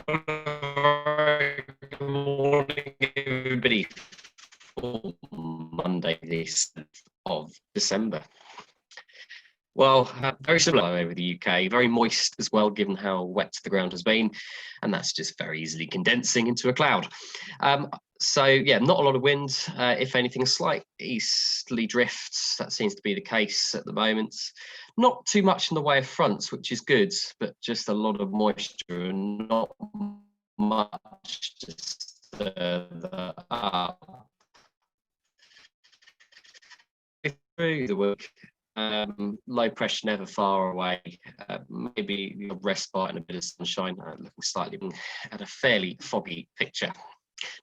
Good morning, everybody, for Monday, the 6th of December. Well, very similar over the UK, very moist as well, given how wet the ground has been, and that's just very easily condensing into a cloud. So yeah, not a lot of wind. If anything, a slight easterly drifts. That seems to be the case at the moment. Not too much in the way of fronts, which is good, but just a lot of moisture and not much to stir that up. Through the week, low pressure never far away. Maybe a respite and a bit of sunshine. Looking slightly at a fairly foggy picture.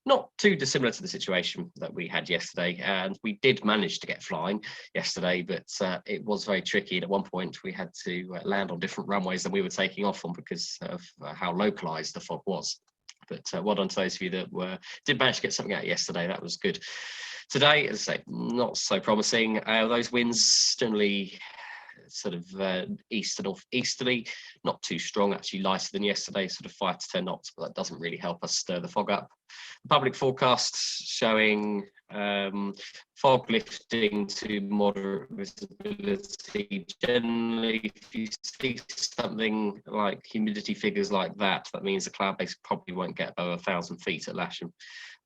Not too dissimilar to the situation that we had yesterday, and we did manage to get flying yesterday, but it was very tricky. And at one point, we had to land on different runways than we were taking off on because of how localized the fog was. But well done to those of you that did manage to get something out yesterday. That was good. Today, as I say, not so promising. Those winds generally sort of east and northeasterly, not too strong, actually lighter than yesterday, sort of 5 to 10 knots, but that doesn't really help us stir the fog up. Public forecasts showing fog lifting to moderate visibility. Generally, if you see something like humidity figures like that, that means the cloud base probably won't get above 1,000 feet at Lasham.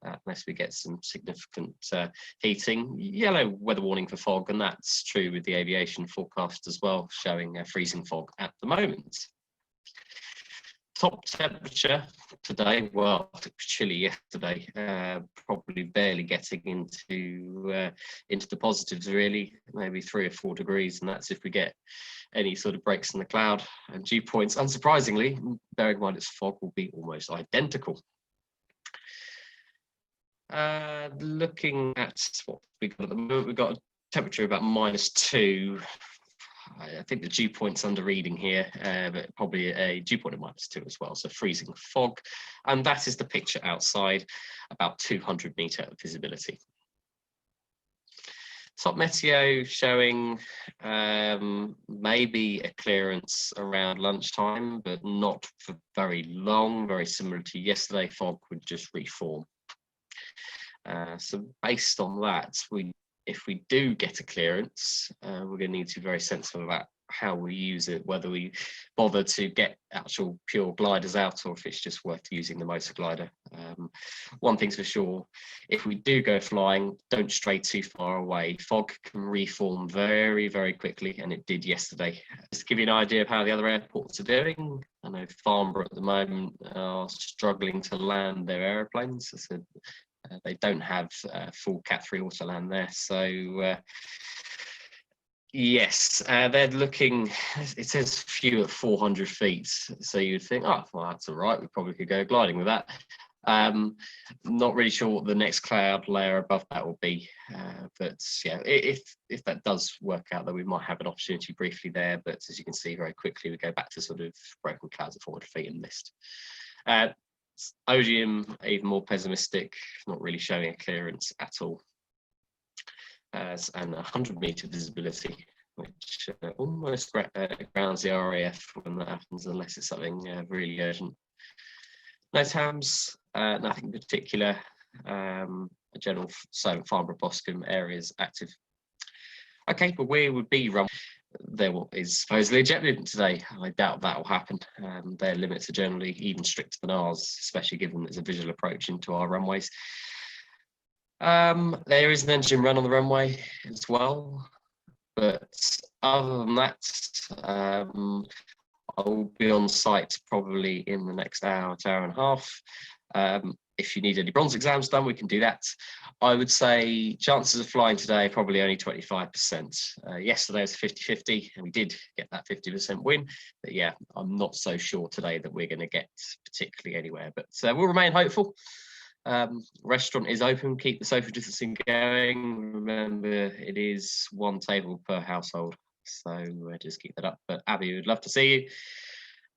Unless we get some significant heating. Yellow weather warning for fog, and that's true with the aviation forecast as well, showing freezing fog at the moment. Top temperature today, well, it was chilly yesterday, probably barely getting into the positives really, maybe 3 or 4 degrees, and that's if we get any sort of breaks in the cloud. And dew points, unsurprisingly, bearing in mind it's fog, will be almost identical. Looking at what we got at the moment, we've got a temperature about -2. I think the dew point's under reading here, but probably a dew point of -2 as well, so freezing fog. And that is the picture outside, about 200 metre visibility. Top meteo showing maybe a clearance around lunchtime, but not for very long, very similar to yesterday. Fog would just reform. So based on that, if we do get a clearance, we're going to need to be very sensible about how we use it, whether we bother to get actual pure gliders out or if it's just worth using the motor glider. One thing's for sure, if we do go flying, don't stray too far away. Fog can reform very, very quickly, and it did yesterday. Just to give you an idea of how the other airports are doing, I know Farnborough at the moment are struggling to land their aeroplanes. So they don't have full Cat 3 autoland there, so yes, they're looking, it says few at 400 feet, so you'd think, oh, well, that's all right, we probably could go gliding with that. Not really sure what the next cloud layer above that will be, but yeah, if that does work out, then we might have an opportunity briefly there, but as you can see very quickly, we go back to sort of broken clouds at 400 feet in mist. Odium, even more pessimistic, not really showing a clearance at all. And 100 metre visibility, which almost grounds the RAF when that happens, unless it's something really urgent. No TAMs, nothing in particular. A general silent Farnborough Boscombe areas active. Okay, but where would be run? There is supposedly a jet limit today. I doubt that will happen. Their limits are generally even stricter than ours, especially given there's a visual approach into our runways. There is an engine run on the runway as well, but other than that, I'll be on site probably in the next hour and a half. If you need any bronze exams done, we can do that. I would say chances of flying today are probably only 25%. Yesterday was 50-50, and we did get that 50% win. But yeah, I'm not so sure today that we're going to get particularly anywhere. But we'll remain hopeful. Restaurant is open. Keep the social distancing going. Remember, it is 1 table per household. So just keep that up. But Abby would love to see you.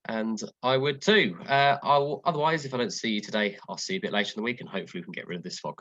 And I would too. Otherwise, if I don't see you today, I'll see you a bit later in the week, and hopefully we can get rid of this fog.